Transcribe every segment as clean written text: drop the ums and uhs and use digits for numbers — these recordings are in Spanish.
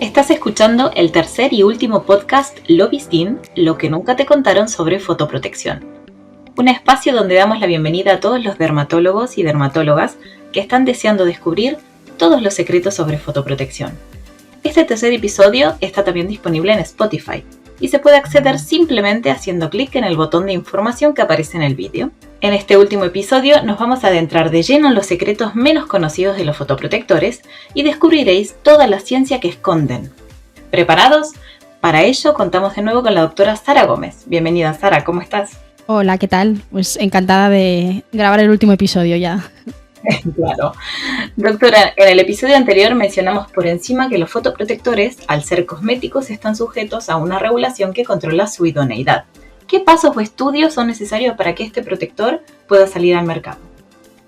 Estás escuchando el tercer y último podcast Lobbyistín, lo que nunca te contaron sobre fotoprotección. Un espacio donde damos la bienvenida a todos los dermatólogos y dermatólogas que están deseando descubrir todos los secretos sobre fotoprotección. Este tercer episodio está también disponible en Spotify y se puede acceder simplemente haciendo clic en el botón de información que aparece en el vídeo. En este último episodio nos vamos a adentrar de lleno en los secretos menos conocidos de los fotoprotectores y descubriréis toda la ciencia que esconden. ¿Preparados? Para ello contamos de nuevo con la doctora Sara Gómez. Bienvenida, Sara, ¿cómo estás? Hola, ¿qué tal? Pues encantada de grabar el último episodio ya. Claro. Doctora, en el episodio anterior mencionamos por encima que los fotoprotectores, al ser cosméticos, están sujetos a una regulación que controla su idoneidad. ¿Qué pasos o estudios son necesarios para que este protector pueda salir al mercado?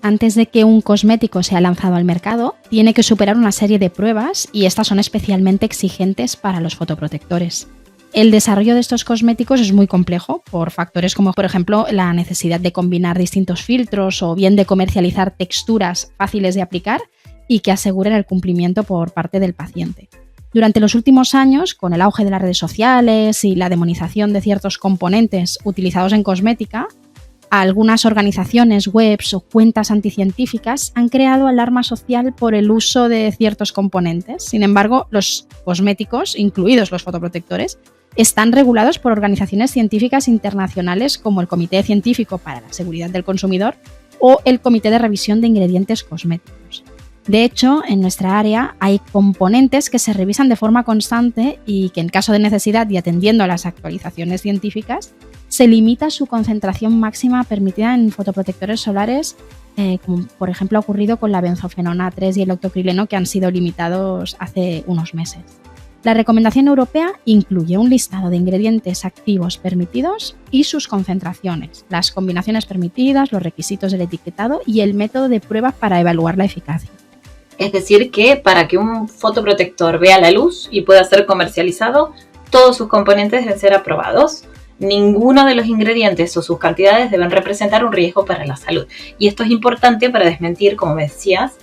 Antes de que un cosmético sea lanzado al mercado, tiene que superar una serie de pruebas y estas son especialmente exigentes para los fotoprotectores. El desarrollo de estos cosméticos es muy complejo por factores como, por ejemplo, la necesidad de combinar distintos filtros o bien de comercializar texturas fáciles de aplicar y que aseguren el cumplimiento por parte del paciente. Durante los últimos años, con el auge de las redes sociales y la demonización de ciertos componentes utilizados en cosmética, algunas organizaciones, webs o cuentas anticientíficas han creado alarma social por el uso de ciertos componentes. Sin embargo, los cosméticos, incluidos los fotoprotectores, están regulados por organizaciones científicas internacionales como el Comité Científico para la Seguridad del Consumidor o el Comité de Revisión de Ingredientes Cosméticos. De hecho, en nuestra área hay componentes que se revisan de forma constante y que en caso de necesidad y atendiendo a las actualizaciones científicas, se limita su concentración máxima permitida en fotoprotectores solares, como por ejemplo ha ocurrido con la benzofenona 3 y el octocrileno, que han sido limitados hace unos meses. La recomendación europea incluye un listado de ingredientes activos permitidos y sus concentraciones, las combinaciones permitidas, los requisitos del etiquetado y el método de prueba para evaluar la eficacia. Es decir, que para que un fotoprotector vea la luz y pueda ser comercializado, todos sus componentes deben ser aprobados. Ninguno de los ingredientes o sus cantidades deben representar un riesgo para la salud. Y esto es importante para desmentir, como me decías,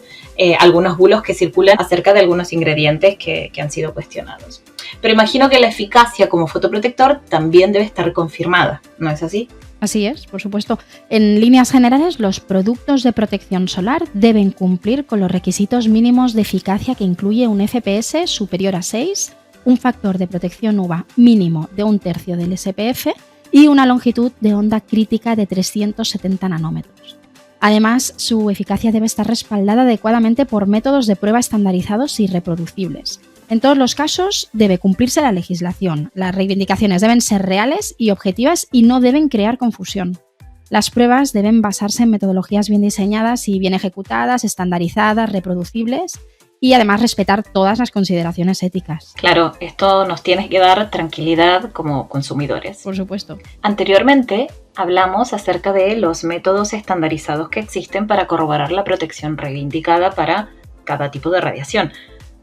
algunos bulos que circulan acerca de algunos ingredientes que han sido cuestionados. Pero imagino que la eficacia como fotoprotector también debe estar confirmada, ¿no es así? Así es, por supuesto. En líneas generales, los productos de protección solar deben cumplir con los requisitos mínimos de eficacia que incluye un FPS superior a 6, un factor de protección UVA mínimo de 1/3 del SPF y una longitud de onda crítica de 370 nanómetros. Además, su eficacia debe estar respaldada adecuadamente por métodos de prueba estandarizados y reproducibles. En todos los casos, debe cumplirse la legislación. Las reivindicaciones deben ser reales y objetivas y no deben crear confusión. Las pruebas deben basarse en metodologías bien diseñadas y bien ejecutadas, estandarizadas, reproducibles y además respetar todas las consideraciones éticas. Claro, esto nos tiene que dar tranquilidad como consumidores. Por supuesto. Anteriormente hablamos acerca de los métodos estandarizados que existen para corroborar la protección reivindicada para cada tipo de radiación.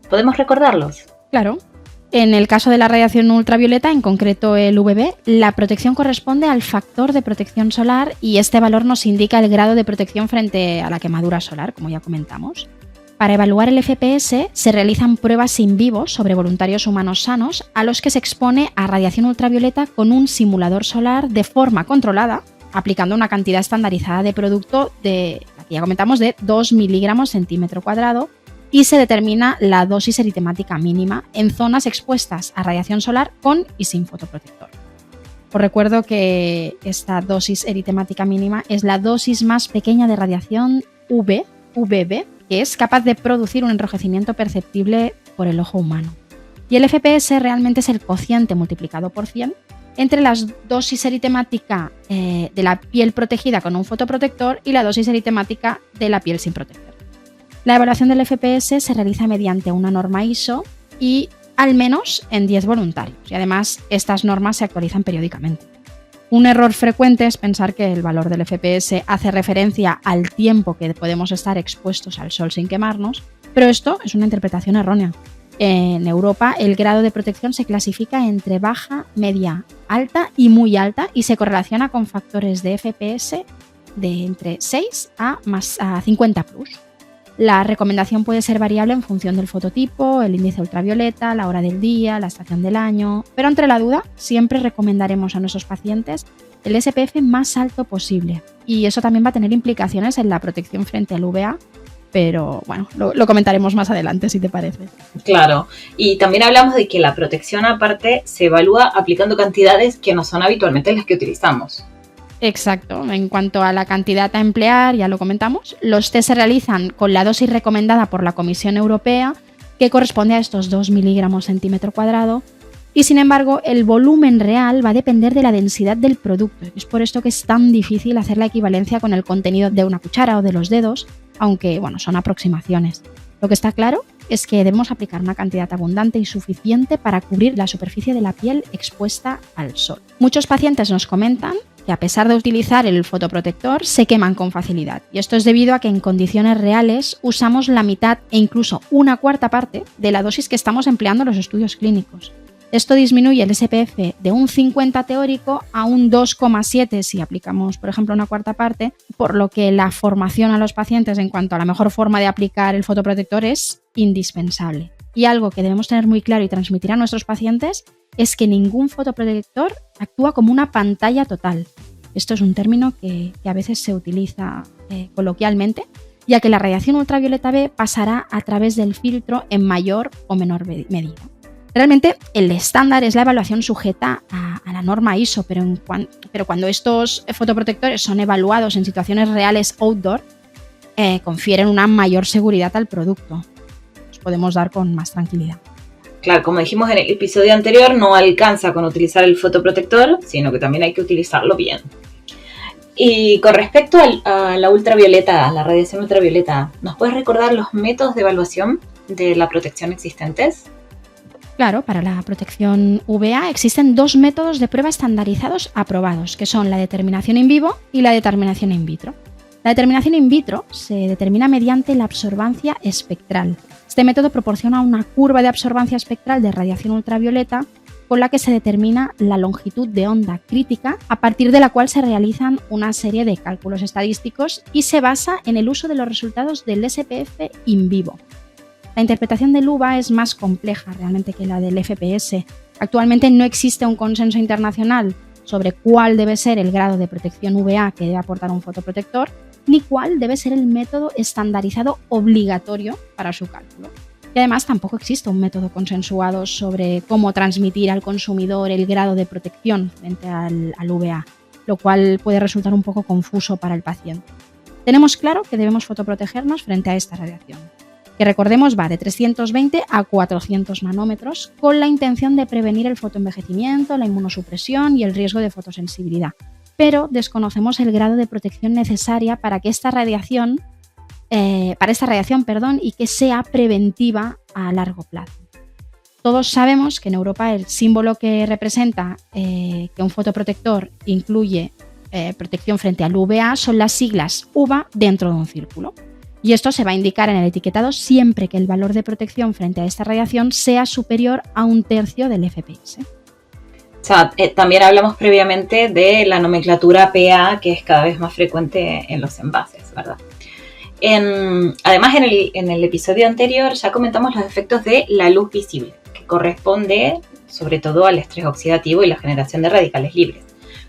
¿Podemos recordarlos? Claro. En el caso de la radiación ultravioleta, en concreto el UVB, la protección corresponde al factor de protección solar y este valor nos indica el grado de protección frente a la quemadura solar, como ya comentamos. Para evaluar el FPS se realizan pruebas in vivo sobre voluntarios humanos sanos a los que se expone a radiación ultravioleta con un simulador solar de forma controlada, aplicando una cantidad estandarizada de producto de, aquí ya comentamos, de 2 miligramos centímetro cuadrado, y se determina la dosis eritemática mínima en zonas expuestas a radiación solar con y sin fotoprotector. Os recuerdo que esta dosis eritemática mínima es la dosis más pequeña de radiación UVB, que es capaz de producir un enrojecimiento perceptible por el ojo humano. Y el FPS realmente es el cociente multiplicado por 100 entre la dosis eritemática de la piel protegida con un fotoprotector y la dosis eritemática de la piel sin protector. La evaluación del FPS se realiza mediante una norma ISO y al menos en 10 voluntarios. Y además, estas normas se actualizan periódicamente. Un error frecuente es pensar que el valor del FPS hace referencia al tiempo que podemos estar expuestos al sol sin quemarnos, pero esto es una interpretación errónea. En Europa, el grado de protección se clasifica entre baja, media, alta y muy alta y se correlaciona con factores de FPS de entre 6 a 50+. La recomendación puede ser variable en función del fototipo, el índice ultravioleta, la hora del día, la estación del año, pero entre la duda siempre recomendaremos a nuestros pacientes el SPF más alto posible, y eso también va a tener implicaciones en la protección frente al UVA, pero bueno, lo comentaremos más adelante si te parece. Claro, y también hablamos de que la protección aparte se evalúa aplicando cantidades que no son habitualmente las que utilizamos. Exacto, en cuanto a la cantidad a emplear, ya lo comentamos, los test se realizan con la dosis recomendada por la Comisión Europea, que corresponde a estos 2 miligramos centímetro cuadrado, y sin embargo el volumen real va a depender de la densidad del producto. Es por esto que es tan difícil hacer la equivalencia con el contenido de una cuchara o de los dedos, aunque bueno, son aproximaciones. Lo que está claro es que debemos aplicar una cantidad abundante y suficiente para cubrir la superficie de la piel expuesta al sol. Muchos pacientes nos comentan que a pesar de utilizar el fotoprotector se queman con facilidad, y esto es debido a que en condiciones reales usamos la mitad e incluso una cuarta parte de la dosis que estamos empleando en los estudios clínicos. Esto disminuye el SPF de un 50 teórico a un 2,7 si aplicamos, por ejemplo, una cuarta parte, por lo que la formación a los pacientes en cuanto a la mejor forma de aplicar el fotoprotector es indispensable. Y algo que debemos tener muy claro y transmitir a nuestros pacientes es que ningún fotoprotector actúa como una pantalla total. Esto es un término que a veces se utiliza coloquialmente, ya que la radiación ultravioleta B pasará a través del filtro en mayor o menor medida. Realmente el estándar es la evaluación sujeta a la norma ISO, pero cuando estos fotoprotectores son evaluados en situaciones reales outdoor, confieren una mayor seguridad al producto. Los podemos dar con más tranquilidad. Claro, como dijimos en el episodio anterior, no alcanza con utilizar el fotoprotector, sino que también hay que utilizarlo bien. Y con respecto a la ultravioleta, a la radiación ultravioleta, ¿nos puedes recordar los métodos de evaluación de la protección existentes? Claro, para la protección UVA existen 2 métodos de prueba estandarizados aprobados, que son la determinación in vivo y la determinación in vitro. La determinación in vitro se determina mediante la absorbancia espectral. Este método proporciona una curva de absorbancia espectral de radiación ultravioleta con la que se determina la longitud de onda crítica, a partir de la cual se realizan una serie de cálculos estadísticos y se basa en el uso de los resultados del SPF in vivo. La interpretación del UVA es más compleja realmente que la del FPS. Actualmente no existe un consenso internacional sobre cuál debe ser el grado de protección UVA que debe aportar un fotoprotector, ni cuál debe ser el método estandarizado obligatorio para su cálculo. Y además tampoco existe un método consensuado sobre cómo transmitir al consumidor el grado de protección frente al UVA, lo cual puede resultar un poco confuso para el paciente. Tenemos claro que debemos fotoprotegernos frente a esta radiación, que recordemos va de 320 a 400 nanómetros, con la intención de prevenir el fotoenvejecimiento, la inmunosupresión y el riesgo de fotosensibilidad. Pero desconocemos el grado de protección necesaria para esta radiación, y que sea preventiva a largo plazo. Todos sabemos que en Europa el símbolo que representa que un fotoprotector incluye protección frente al UVA son las siglas UVA dentro de un círculo. Y esto se va a indicar en el etiquetado siempre que el valor de protección frente a esta radiación sea superior a 1/3 del FPS. O sea, también hablamos previamente de la nomenclatura PA, que es cada vez más frecuente en los envases, ¿verdad? Además, en el episodio anterior ya comentamos los efectos de la luz visible, que corresponde sobre todo al estrés oxidativo y la generación de radicales libres.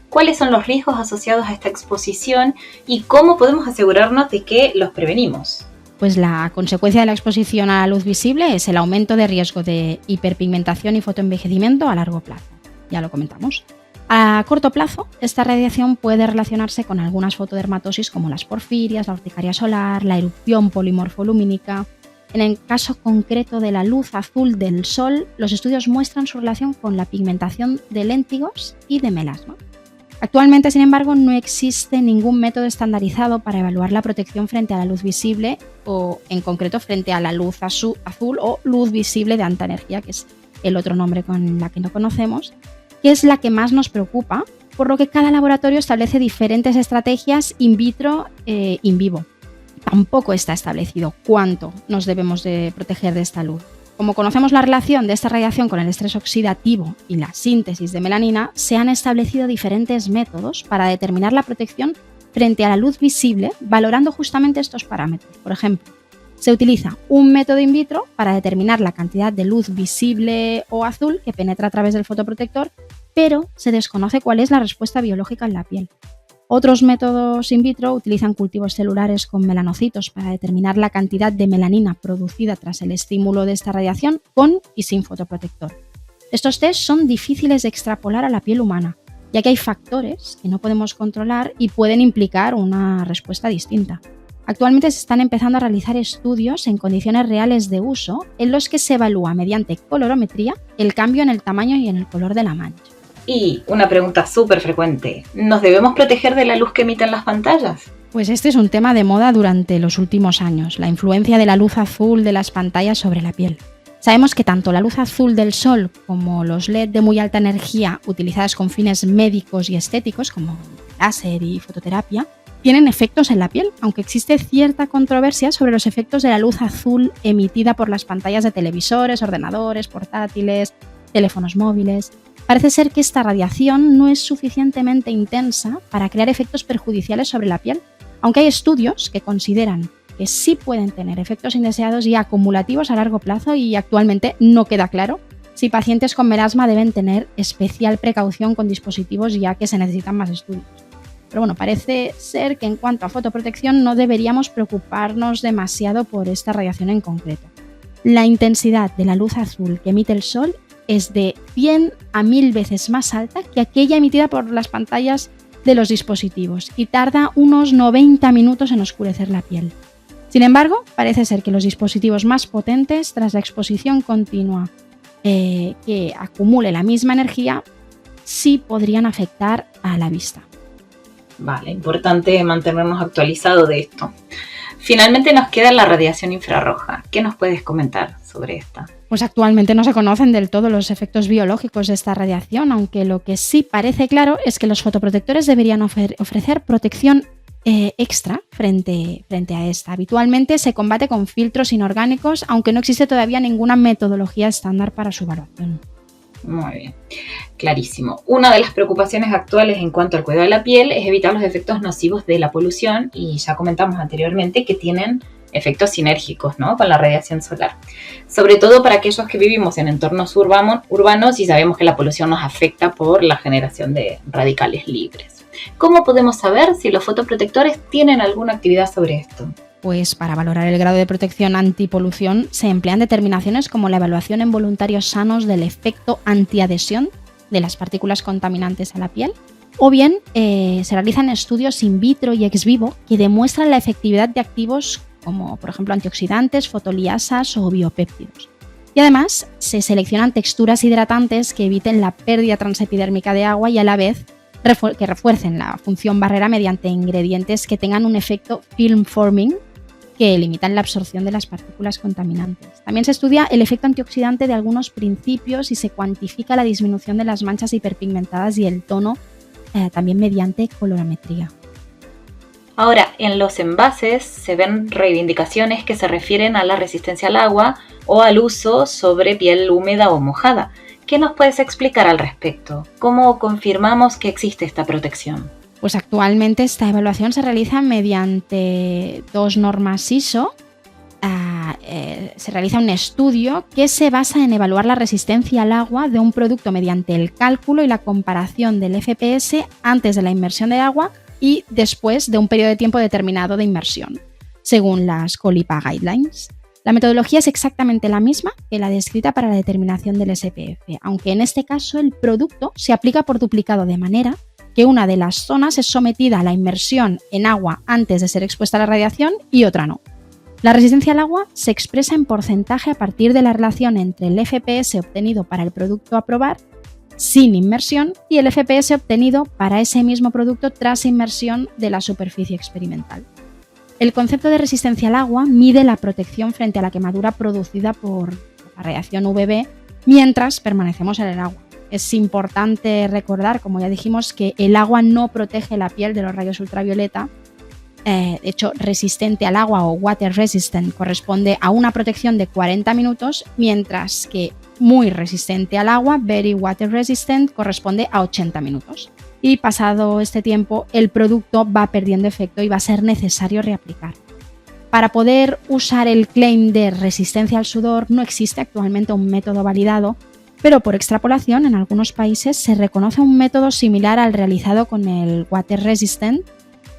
¿Cuáles son los riesgos asociados a esta exposición y cómo podemos asegurarnos de que los prevenimos? Pues la consecuencia de la exposición a la luz visible es el aumento de riesgo de hiperpigmentación y fotoenvejecimiento a largo plazo. Ya lo comentamos. A corto plazo, esta radiación puede relacionarse con algunas fotodermatosis como las porfirias, la urticaria solar, la erupción polimorfolumínica. En el caso concreto de la luz azul del sol, los estudios muestran su relación con la pigmentación de léntigos y de melasma. Actualmente, sin embargo, no existe ningún método estandarizado para evaluar la protección frente a la luz visible o, en concreto, frente a la luz azul o luz visible de alta energía, que es el otro nombre con la que no conocemos, que es la que más nos preocupa, por lo que cada laboratorio establece diferentes estrategias in vitro e in vivo. Tampoco está establecido cuánto nos debemos de proteger de esta luz. Como conocemos la relación de esta radiación con el estrés oxidativo y la síntesis de melanina, se han establecido diferentes métodos para determinar la protección frente a la luz visible, valorando justamente estos parámetros. Por ejemplo, Se utiliza un método in vitro para determinar la cantidad de luz visible o azul que penetra a través del fotoprotector, pero se desconoce cuál es la respuesta biológica en la piel. Otros métodos in vitro utilizan cultivos celulares con melanocitos para determinar la cantidad de melanina producida tras el estímulo de esta radiación con y sin fotoprotector. Estos test son difíciles de extrapolar a la piel humana, ya que hay factores que no podemos controlar y pueden implicar una respuesta distinta. Actualmente se están empezando a realizar estudios en condiciones reales de uso en los que se evalúa mediante colorometría el cambio en el tamaño y en el color de la mancha. Y una pregunta súper frecuente, ¿nos debemos proteger de la luz que emiten las pantallas? Pues este es un tema de moda durante los últimos años, la influencia de la luz azul de las pantallas sobre la piel. Sabemos que tanto la luz azul del sol como los LED de muy alta energía utilizadas con fines médicos y estéticos, como láser y fototerapia, tienen efectos en la piel, aunque existe cierta controversia sobre los efectos de la luz azul emitida por las pantallas de televisores, ordenadores, portátiles, teléfonos móviles. Parece ser que esta radiación no es suficientemente intensa para crear efectos perjudiciales sobre la piel, aunque hay estudios que consideran que sí pueden tener efectos indeseados y acumulativos a largo plazo, y actualmente no queda claro si pacientes con melasma deben tener especial precaución con dispositivos, ya que se necesitan más estudios. Pero bueno, parece ser que en cuanto a fotoprotección no deberíamos preocuparnos demasiado por esta radiación en concreto. La intensidad de la luz azul que emite el sol es de 100 a 1000 veces más alta que aquella emitida por las pantallas de los dispositivos y tarda unos 90 minutos en oscurecer la piel. Sin embargo, parece ser que los dispositivos más potentes, tras la exposición continua que acumule la misma energía, sí podrían afectar a la vista. Vale, importante mantenernos actualizados de esto. Finalmente nos queda la radiación infrarroja. ¿Qué nos puedes comentar sobre esta? Pues actualmente no se conocen del todo los efectos biológicos de esta radiación, aunque lo que sí parece claro es que los fotoprotectores deberían ofrecer protección extra frente a esta. Habitualmente se combate con filtros inorgánicos, aunque no existe todavía ninguna metodología estándar para su evaluación. Muy bien, clarísimo. Una de las preocupaciones actuales en cuanto al cuidado de la piel es evitar los efectos nocivos de la polución, y ya comentamos anteriormente que tienen efectos sinérgicos, ¿no?, con la radiación solar. Sobre todo para aquellos que vivimos en entornos urbanos y sabemos que la polución nos afecta por la generación de radicales libres. ¿Cómo podemos saber si los fotoprotectores tienen alguna actividad sobre esto? Pues para valorar el grado de protección antipolución se emplean determinaciones como la evaluación en voluntarios sanos del efecto antiadhesión de las partículas contaminantes a la piel, o bien se realizan estudios in vitro y ex vivo que demuestran la efectividad de activos como por ejemplo antioxidantes, fotoliasas o biopéptidos. Y además se seleccionan texturas hidratantes que eviten la pérdida transepidérmica de agua y a la vez que refuercen la función barrera mediante ingredientes que tengan un efecto film forming que limitan la absorción de las partículas contaminantes. También se estudia el efecto antioxidante de algunos principios y se cuantifica la disminución de las manchas hiperpigmentadas y el tono también mediante colorimetría. Ahora, en los envases se ven reivindicaciones que se refieren a la resistencia al agua o al uso sobre piel húmeda o mojada. ¿Qué nos puedes explicar al respecto? ¿Cómo confirmamos que existe esta protección? Pues actualmente esta evaluación se realiza mediante 2 normas ISO. Se realiza un estudio que se basa en evaluar la resistencia al agua de un producto mediante el cálculo y la comparación del FPS antes de la inmersión de agua y después de un periodo de tiempo determinado de inmersión, según las COLIPA Guidelines. La metodología es exactamente la misma que la descrita para la determinación del SPF, aunque en este caso el producto se aplica por duplicado de manera que una de las zonas es sometida a la inmersión en agua antes de ser expuesta a la radiación y otra no. La resistencia al agua se expresa en porcentaje a partir de la relación entre el FPS obtenido para el producto a probar sin inmersión y el FPS obtenido para ese mismo producto tras inmersión de la superficie experimental. El concepto de resistencia al agua mide la protección frente a la quemadura producida por la radiación UVB mientras permanecemos en el agua. Es importante recordar, como ya dijimos, que el agua no protege la piel de los rayos ultravioleta. De hecho, resistente al agua o water resistant corresponde a una protección de 40 minutos, mientras que muy resistente al agua, very water resistant, corresponde a 80 minutos. Y pasado este tiempo, el producto va perdiendo efecto y va a ser necesario reaplicar. Para poder usar el claim de resistencia al sudor no existe actualmente un método validado, pero por extrapolación en algunos países se reconoce un método similar al realizado con el water resistant,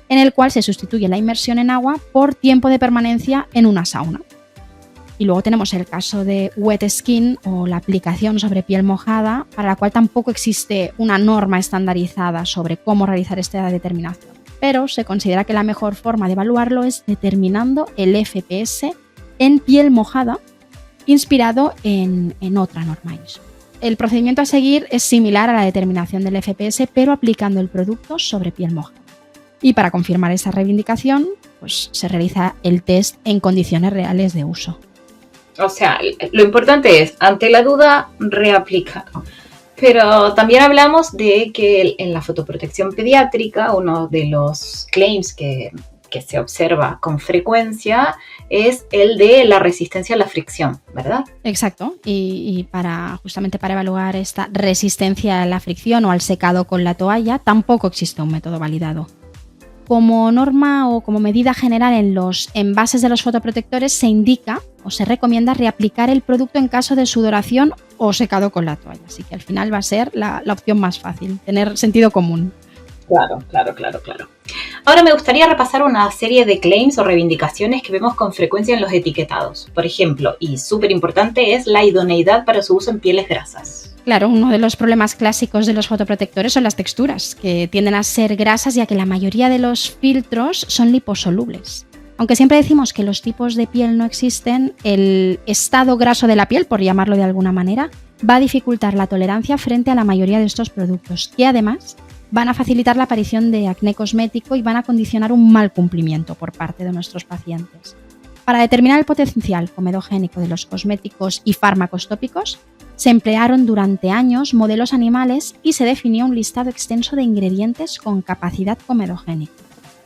en el cual se sustituye la inmersión en agua por tiempo de permanencia en una sauna. Y luego tenemos el caso de wet skin o la aplicación sobre piel mojada, para la cual tampoco existe una norma estandarizada sobre cómo realizar esta determinación. Pero se considera que la mejor forma de evaluarlo es determinando el FPS en piel mojada, inspirado en otra norma ISO. El procedimiento a seguir es similar a la determinación del FPS, pero aplicando el producto sobre piel mojada. Y para confirmar esta reivindicación, pues se realiza el test en condiciones reales de uso. O sea, lo importante es, ante la duda, reaplicar. Pero también hablamos de que en la fotoprotección pediátrica, uno de los claims que se observa con frecuencia es el de la resistencia a la fricción, ¿verdad? Exacto, y justamente para evaluar esta resistencia a la fricción o al secado con la toalla, tampoco existe un método validado. Como norma o como medida general en los envases de los fotoprotectores se indica o se recomienda reaplicar el producto en caso de sudoración o secado con la toalla. Así que al final va a ser la opción más fácil, tener sentido común. Claro. Ahora me gustaría repasar una serie de claims o reivindicaciones que vemos con frecuencia en los etiquetados. Por ejemplo, y súper importante, es la idoneidad para su uso en pieles grasas. Claro, uno de los problemas clásicos de los fotoprotectores son las texturas, que tienden a ser grasas ya que la mayoría de los filtros son liposolubles. Aunque siempre decimos que los tipos de piel no existen, el estado graso de la piel, por llamarlo de alguna manera, va a dificultar la tolerancia frente a la mayoría de estos productos, que además van a facilitar la aparición de acné cosmético y van a condicionar un mal cumplimiento por parte de nuestros pacientes. Para determinar el potencial comedogénico de los cosméticos y fármacos tópicos, se emplearon durante años modelos animales y se definió un listado extenso de ingredientes con capacidad comedogénica,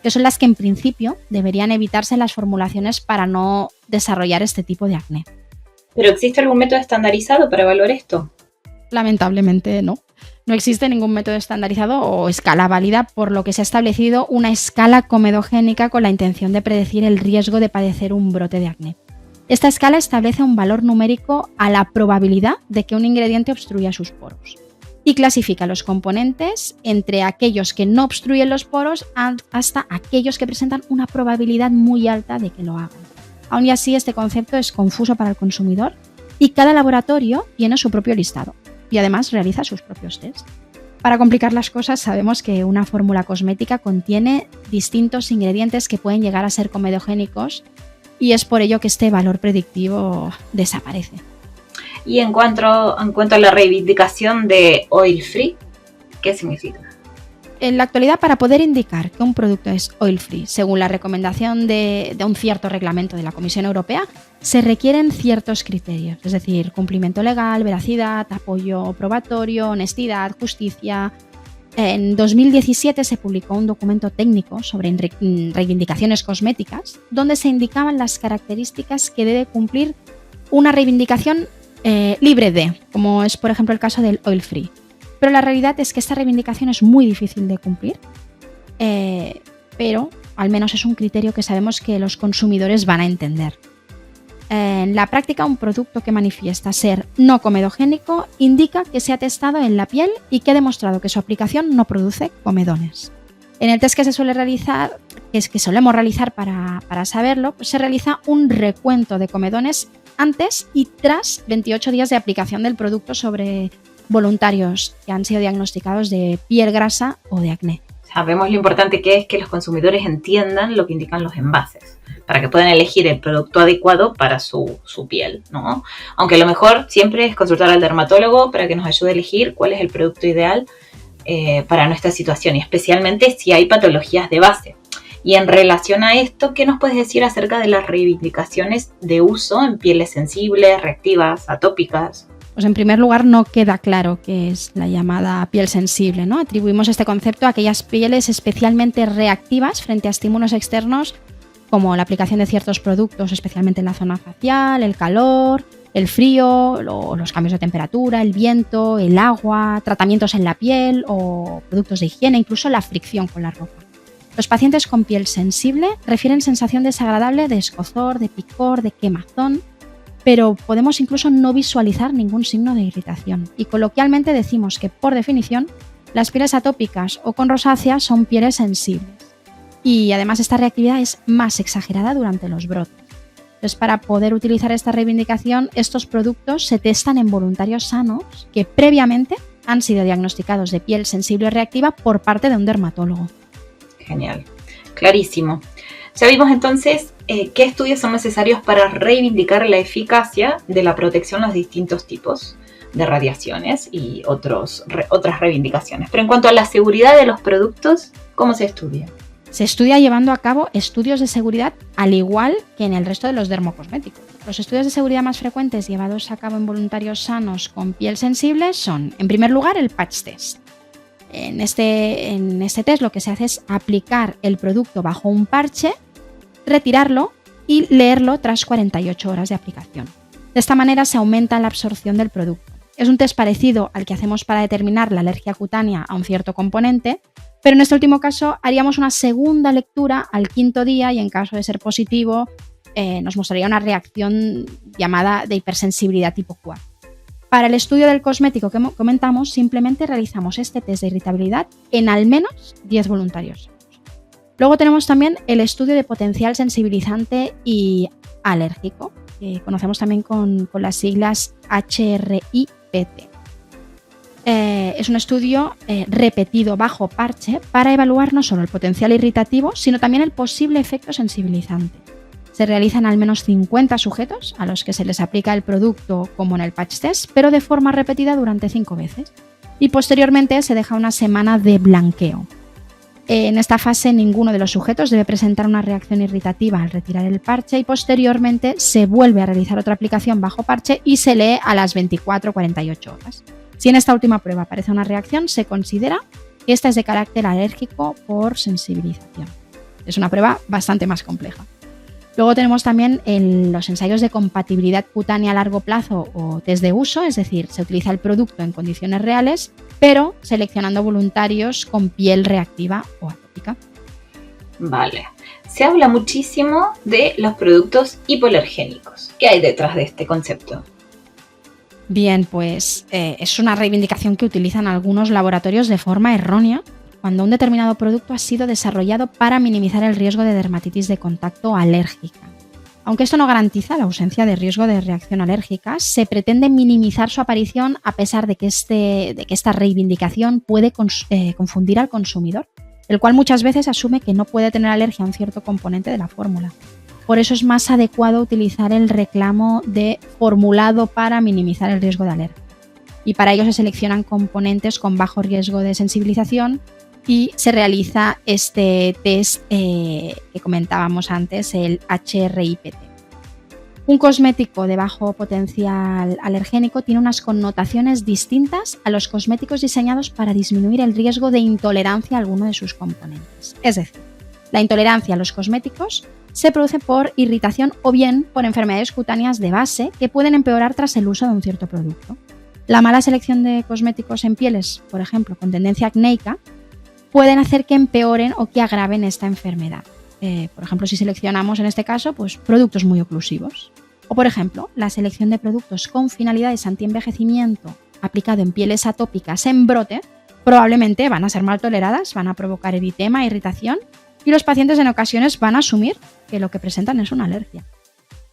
que son las que en principio deberían evitarse en las formulaciones para no desarrollar este tipo de acné. ¿Pero existe algún método estandarizado para evaluar esto? Lamentablemente no. No existe ningún método estandarizado o escala válida, por lo que se ha establecido una escala comedogénica con la intención de predecir el riesgo de padecer un brote de acné. Esta escala establece un valor numérico a la probabilidad de que un ingrediente obstruya sus poros y clasifica los componentes entre aquellos que no obstruyen los poros hasta aquellos que presentan una probabilidad muy alta de que lo hagan. Aún y así, este concepto es confuso para el consumidor y cada laboratorio tiene su propio listado y además realiza sus propios tests. Para complicar las cosas, sabemos que una fórmula cosmética contiene distintos ingredientes que pueden llegar a ser comedogénicos y es por ello que este valor predictivo desaparece. Y en cuanto a la reivindicación de oil free, ¿qué significa? En la actualidad, para poder indicar que un producto es oil free, según la recomendación de un cierto reglamento de la Comisión Europea, se requieren ciertos criterios, es decir, cumplimiento legal, veracidad, apoyo probatorio, honestidad, justicia. En 2017 se publicó un documento técnico sobre reivindicaciones cosméticas, donde se indicaban las características que debe cumplir una reivindicación libre de, como es por ejemplo el caso del oil free. Pero la realidad es que esta reivindicación es muy difícil de cumplir, pero al menos es un criterio que sabemos que los consumidores van a entender. En la práctica, un producto que manifiesta ser no comedogénico indica que se ha testado en la piel y que ha demostrado que su aplicación no produce comedones. En el test que se suele realizar, que solemos realizar para saberlo, pues se realiza un recuento de comedones antes y tras 28 días de aplicación del producto sobre voluntarios que han sido diagnosticados de piel grasa o de acné. Sabemos lo importante que es que los consumidores entiendan lo que indican los envases, para que puedan elegir el producto adecuado para su piel, ¿no? Aunque lo mejor siempre es consultar al dermatólogo para que nos ayude a elegir cuál es el producto ideal para nuestra situación, y especialmente si hay patologías de base. Y en relación a esto, ¿qué nos puedes decir acerca de las reivindicaciones de uso en pieles sensibles, reactivas, atópicas? Pues en primer lugar, no queda claro qué es la llamada piel sensible, ¿no? Atribuimos este concepto a aquellas pieles especialmente reactivas frente a estímulos externos, como la aplicación de ciertos productos, especialmente en la zona facial, el calor, el frío, los cambios de temperatura, el viento, el agua, tratamientos en la piel o productos de higiene, incluso la fricción con la ropa. Los pacientes con piel sensible refieren sensación desagradable de escozor, de picor, de quemazón, pero podemos incluso no visualizar ningún signo de irritación. Y coloquialmente decimos que, por definición, las pieles atópicas o con rosácea son pieles sensibles. Y además esta reactividad es más exagerada durante los brotes. Entonces, para poder utilizar esta reivindicación, estos productos se testan en voluntarios sanos que previamente han sido diagnosticados de piel sensible o reactiva por parte de un dermatólogo. Genial, clarísimo. Ya vimos entonces qué estudios son necesarios para reivindicar la eficacia de la protección a los distintos tipos de radiaciones y otras reivindicaciones. Pero en cuanto a la seguridad de los productos, ¿cómo se estudia? Se estudia llevando a cabo estudios de seguridad al igual que en el resto de los dermocosméticos. Los estudios de seguridad más frecuentes llevados a cabo en voluntarios sanos con piel sensible son, en primer lugar, el patch test. En este test lo que se hace es aplicar el producto bajo un parche, retirarlo y leerlo tras 48 horas de aplicación. De esta manera se aumenta la absorción del producto. Es un test parecido al que hacemos para determinar la alergia cutánea a un cierto componente, pero en este último caso haríamos una segunda lectura al 5º día y en caso de ser positivo nos mostraría una reacción llamada de hipersensibilidad tipo 4. Para el estudio del cosmético que comentamos, simplemente realizamos este test de irritabilidad en al menos 10 voluntarios. Luego tenemos también el estudio de potencial sensibilizante y alérgico, que conocemos también con las siglas HRIPT. Es un estudio repetido bajo parche para evaluar no solo el potencial irritativo, sino también el posible efecto sensibilizante. Se realizan al menos 50 sujetos a los que se les aplica el producto como en el patch test, pero de forma repetida durante 5 veces. Y posteriormente se deja una semana de blanqueo. En esta fase ninguno de los sujetos debe presentar una reacción irritativa al retirar el parche y posteriormente se vuelve a realizar otra aplicación bajo parche y se lee a las 24 o 48 horas. Si en esta última prueba aparece una reacción, se considera que esta es de carácter alérgico por sensibilización. Es una prueba bastante más compleja. Luego tenemos también los ensayos de compatibilidad cutánea a largo plazo o test de uso, es decir, se utiliza el producto en condiciones reales, pero seleccionando voluntarios con piel reactiva o atópica. Vale. Se habla muchísimo de los productos hipoalergénicos. ¿Qué hay detrás de este concepto? Bien, pues es una reivindicación que utilizan algunos laboratorios de forma errónea cuando un determinado producto ha sido desarrollado para minimizar el riesgo de dermatitis de contacto alérgica. Aunque esto no garantiza la ausencia de riesgo de reacción alérgica, se pretende minimizar su aparición a pesar de que esta reivindicación puede confundir al consumidor, el cual muchas veces asume que no puede tener alergia a un cierto componente de la fórmula. Por eso es más adecuado utilizar el reclamo de formulado para minimizar el riesgo de alergia. Y para ello se seleccionan componentes con bajo riesgo de sensibilización y se realiza este test que comentábamos antes, el HRIPT. Un cosmético de bajo potencial alergénico tiene unas connotaciones distintas a los cosméticos diseñados para disminuir el riesgo de intolerancia a alguno de sus componentes. Es decir, la intolerancia a los cosméticos se produce por irritación o bien por enfermedades cutáneas de base que pueden empeorar tras el uso de un cierto producto. La mala selección de cosméticos en pieles, por ejemplo, con tendencia acnéica, pueden hacer que empeoren o que agraven esta enfermedad. Por ejemplo, si seleccionamos en este caso pues, productos muy oclusivos. O, por ejemplo, la selección de productos con finalidades antienvejecimiento aplicado en pieles atópicas en brote probablemente van a ser mal toleradas, van a provocar eritema, irritación y los pacientes en ocasiones van a asumir que lo que presentan es una alergia.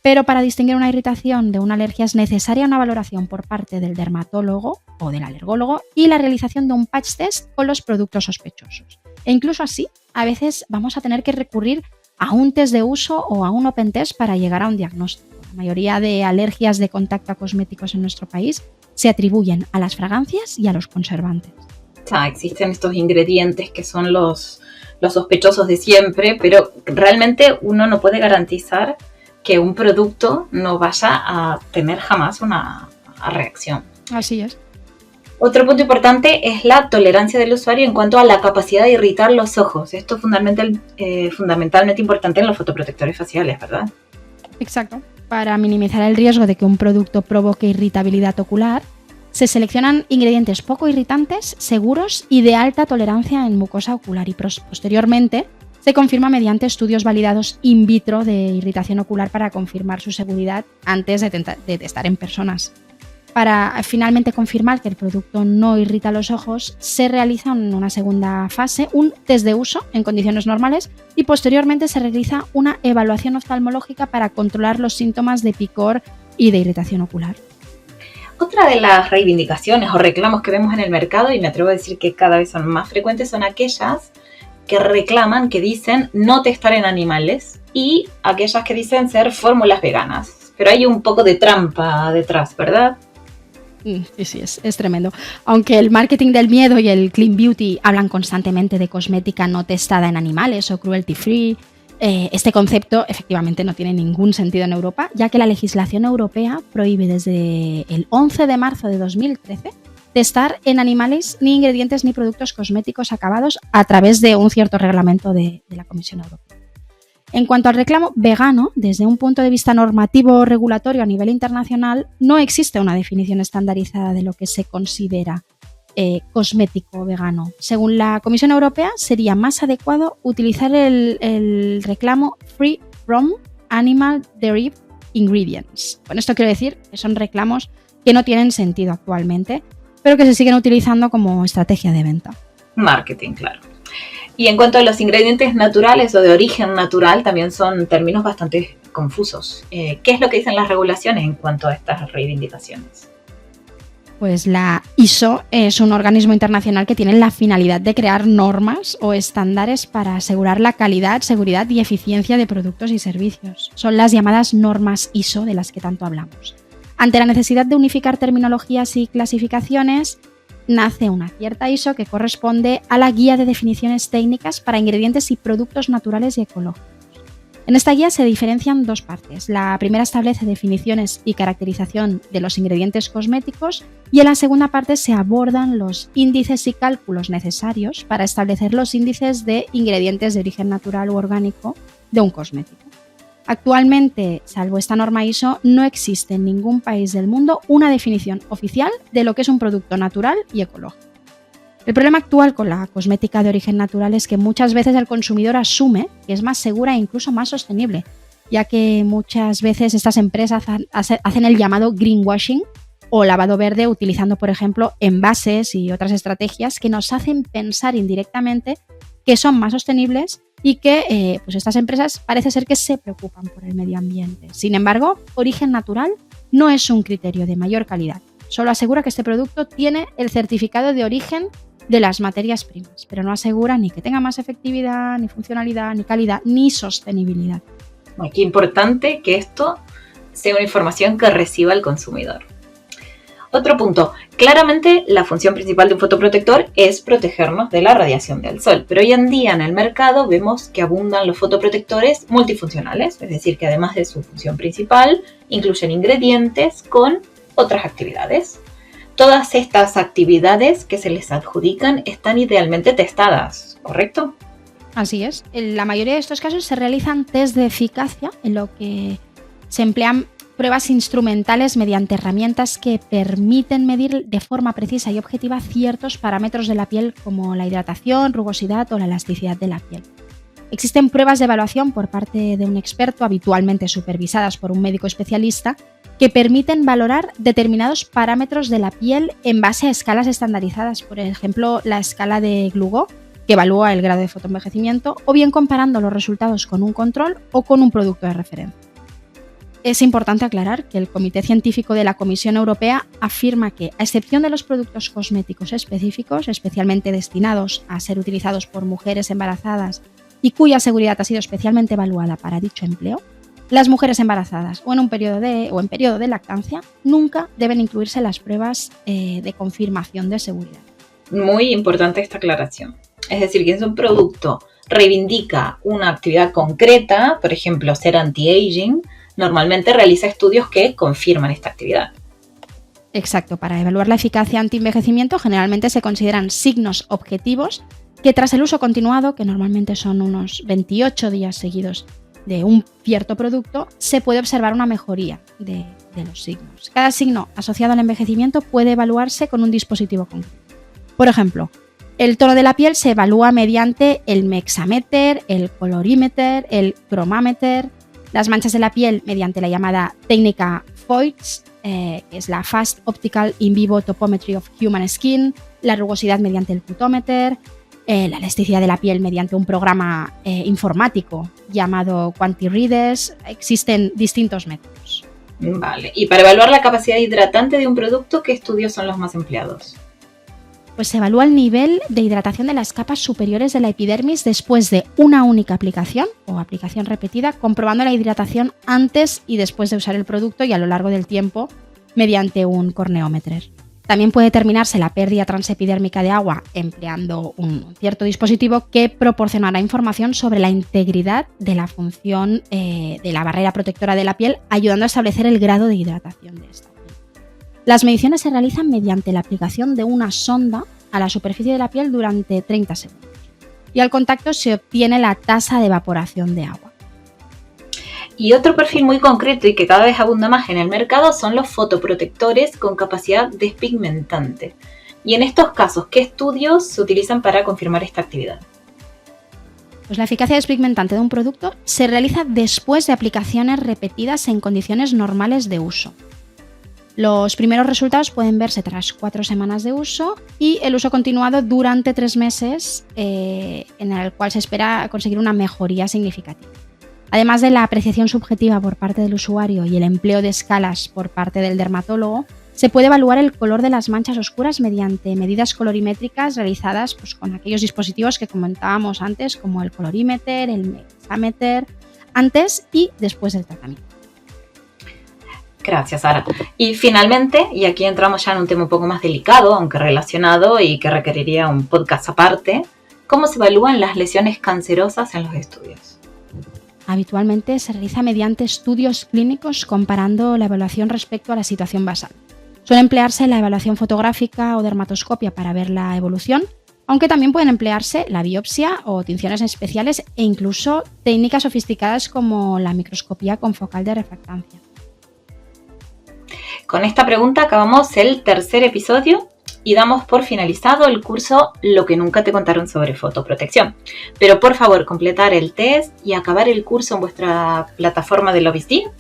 Pero para distinguir una irritación de una alergia es necesaria una valoración por parte del dermatólogo o del alergólogo y la realización de un patch test con los productos sospechosos. E incluso así, a veces vamos a tener que recurrir a un test de uso o a un open test para llegar a un diagnóstico. La mayoría de alergias de contacto a cosméticos en nuestro país se atribuyen a las fragancias y a los conservantes. Existen estos ingredientes que son los sospechosos de siempre, pero realmente uno no puede garantizar que un producto no vaya a tener jamás una reacción. Así es. Otro punto importante es la tolerancia del usuario en cuanto a la capacidad de irritar los ojos. Esto es fundamentalmente importante en los fotoprotectores faciales, ¿verdad? Exacto. Para minimizar el riesgo de que un producto provoque irritabilidad ocular, se seleccionan ingredientes poco irritantes, seguros y de alta tolerancia en mucosa ocular y posteriormente se confirma mediante estudios validados in vitro de irritación ocular para confirmar su seguridad antes de testar en personas. Para finalmente confirmar que el producto no irrita los ojos, se realiza en una segunda fase un test de uso en condiciones normales y posteriormente se realiza una evaluación oftalmológica para controlar los síntomas de picor y de irritación ocular. Otra de las reivindicaciones o reclamos que vemos en el mercado, y me atrevo a decir que cada vez son más frecuentes, son aquellas que reclaman, que dicen no testar en animales, y aquellas que dicen ser fórmulas veganas. Pero hay un poco de trampa detrás, ¿verdad? Sí, es tremendo. Aunque el marketing del miedo y el clean beauty hablan constantemente de cosmética no testada en animales o cruelty free, este concepto efectivamente no tiene ningún sentido en Europa, ya que la legislación europea prohíbe desde el 11 de marzo de 2013 testar en animales ni ingredientes ni productos cosméticos acabados a través de un cierto reglamento de la Comisión Europea. En cuanto al reclamo vegano, desde un punto de vista normativo o regulatorio a nivel internacional, no existe una definición estandarizada de lo que se considera cosmético vegano. Según la Comisión Europea, sería más adecuado utilizar el reclamo Free from Animal Derived Ingredients. Con esto quiero decir que son reclamos que no tienen sentido actualmente, pero que se siguen utilizando como estrategia de venta. Marketing, claro. Y en cuanto a los ingredientes naturales o de origen natural, también son términos bastante confusos. ¿Qué es lo que dicen las regulaciones en cuanto a estas reivindicaciones? Pues la ISO es un organismo internacional que tiene la finalidad de crear normas o estándares para asegurar la calidad, seguridad y eficiencia de productos y servicios. Son las llamadas normas ISO de las que tanto hablamos. Ante la necesidad de unificar terminologías y clasificaciones, nace una cierta ISO que corresponde a la Guía de Definiciones Técnicas para Ingredientes y Productos Naturales y Ecológicos. En esta guía se diferencian dos partes. La primera establece definiciones y caracterización de los ingredientes cosméticos y en la segunda parte se abordan los índices y cálculos necesarios para establecer los índices de ingredientes de origen natural u orgánico de un cosmético. Actualmente, salvo esta norma ISO, no existe en ningún país del mundo una definición oficial de lo que es un producto natural y ecológico. El problema actual con la cosmética de origen natural es que muchas veces el consumidor asume que es más segura e incluso más sostenible, ya que muchas veces estas empresas hacen el llamado greenwashing o lavado verde utilizando, por ejemplo, envases y otras estrategias que nos hacen pensar indirectamente que son más sostenibles y que pues estas empresas parece ser que se preocupan por el medio ambiente. Sin embargo, origen natural no es un criterio de mayor calidad. Solo asegura que este producto tiene el certificado de origen de las materias primas, pero no asegura ni que tenga más efectividad, ni funcionalidad, ni calidad, ni sostenibilidad. Qué importante que esto sea una información que reciba el consumidor. Otro punto, claramente la función principal de un fotoprotector es protegernos de la radiación del sol, pero hoy en día en el mercado vemos que abundan los fotoprotectores multifuncionales, es decir, que además de su función principal, incluyen ingredientes con otras actividades. Todas estas actividades que se les adjudican están idealmente testadas, ¿correcto? Así es. En la mayoría de estos casos se realizan test de eficacia, en lo que se emplean pruebas instrumentales mediante herramientas que permiten medir de forma precisa y objetiva ciertos parámetros de la piel como la hidratación, rugosidad o la elasticidad de la piel. Existen pruebas de evaluación por parte de un experto, habitualmente supervisadas por un médico especialista, que permiten valorar determinados parámetros de la piel en base a escalas estandarizadas, por ejemplo, la escala de Glugó, que evalúa el grado de fotoenvejecimiento, o bien comparando los resultados con un control o con un producto de referencia. Es importante aclarar que el Comité Científico de la Comisión Europea afirma que, a excepción de los productos cosméticos específicos, especialmente destinados a ser utilizados por mujeres embarazadas y cuya seguridad ha sido especialmente evaluada para dicho empleo, las mujeres embarazadas o en periodo de lactancia nunca deben incluirse en las pruebas de confirmación de seguridad. Muy importante esta aclaración. Es decir, que si un producto reivindica una actividad concreta, por ejemplo, ser anti-aging, normalmente realiza estudios que confirman esta actividad. Exacto, para evaluar la eficacia anti-envejecimiento generalmente se consideran signos objetivos que tras el uso continuado, que normalmente son unos 28 días seguidos de un cierto producto, se puede observar una mejoría de los signos. Cada signo asociado al envejecimiento puede evaluarse con un dispositivo concreto. Por ejemplo, El tono de la piel se evalúa mediante el Mexameter, el Colorimeter, el Chromameter, las manchas de la piel mediante la llamada técnica FOITS, que es la Fast Optical In Vivo Topometry of Human Skin, la rugosidad mediante el Cutometer, la elasticidad de la piel mediante un programa informático llamado QuantiReaders. Existen distintos métodos. Vale, y para evaluar la capacidad hidratante de un producto, ¿qué estudios son los más empleados? Pues se evalúa el nivel de hidratación de las capas superiores de la epidermis después de una única aplicación o aplicación repetida, comprobando la hidratación antes y después de usar el producto y a lo largo del tiempo mediante un corneómetro. También puede determinarse la pérdida transepidérmica de agua empleando un cierto dispositivo que proporcionará información sobre la integridad de la función de la barrera protectora de la piel, ayudando a establecer el grado de hidratación de esta. Las mediciones se realizan mediante la aplicación de una sonda a la superficie de la piel durante 30 segundos y al contacto se obtiene la tasa de evaporación de agua. Y otro perfil muy concreto y que cada vez abunda más en el mercado son los fotoprotectores con capacidad despigmentante. Y en estos casos, ¿qué estudios se utilizan para confirmar esta actividad? Pues la eficacia despigmentante de un producto se realiza después de aplicaciones repetidas en condiciones normales de uso. Los primeros resultados pueden verse tras 4 semanas de uso y el uso continuado durante 3 meses, en el cual se espera conseguir una mejoría significativa. Además de la apreciación subjetiva por parte del usuario y el empleo de escalas por parte del dermatólogo, se puede evaluar el color de las manchas oscuras mediante medidas colorimétricas realizadas pues, con aquellos dispositivos que comentábamos antes, como el Colorimeter, el Mexameter, antes y después del tratamiento. Gracias, Sara. Y finalmente, y aquí entramos ya en un tema un poco más delicado, aunque relacionado y que requeriría un podcast aparte, ¿cómo se evalúan las lesiones cancerosas en los estudios? Habitualmente se realiza mediante estudios clínicos comparando la evaluación respecto a la situación basal. Suele emplearse la evaluación fotográfica o dermatoscopia para ver la evolución, aunque también pueden emplearse la biopsia o tinciones especiales e incluso técnicas sofisticadas como la microscopía con focal de refractancia. Con esta pregunta acabamos el tercer episodio y damos por finalizado el curso Lo que nunca te contaron sobre fotoprotección. Pero por favor, completar el test y acabar el curso en vuestra plataforma de LobbySTEAM.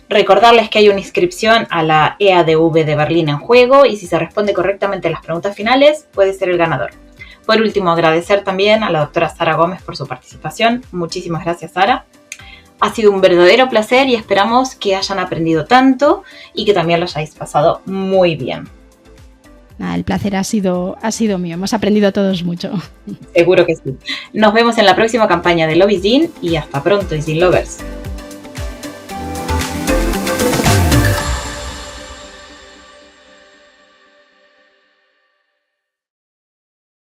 Recordarles que hay una inscripción a la EADV de Berlín en juego y si se responde correctamente a las preguntas finales, puede ser el ganador. Por último, agradecer también a la doctora Sara Gómez por su participación. Muchísimas gracias, Sara. Ha sido un verdadero placer y esperamos que hayan aprendido tanto y que también lo hayáis pasado muy bien. El placer ha sido mío, hemos aprendido todos mucho. Seguro que sí. Nos vemos en la próxima campaña de LobbySTEAM y hasta pronto, Zine Lovers.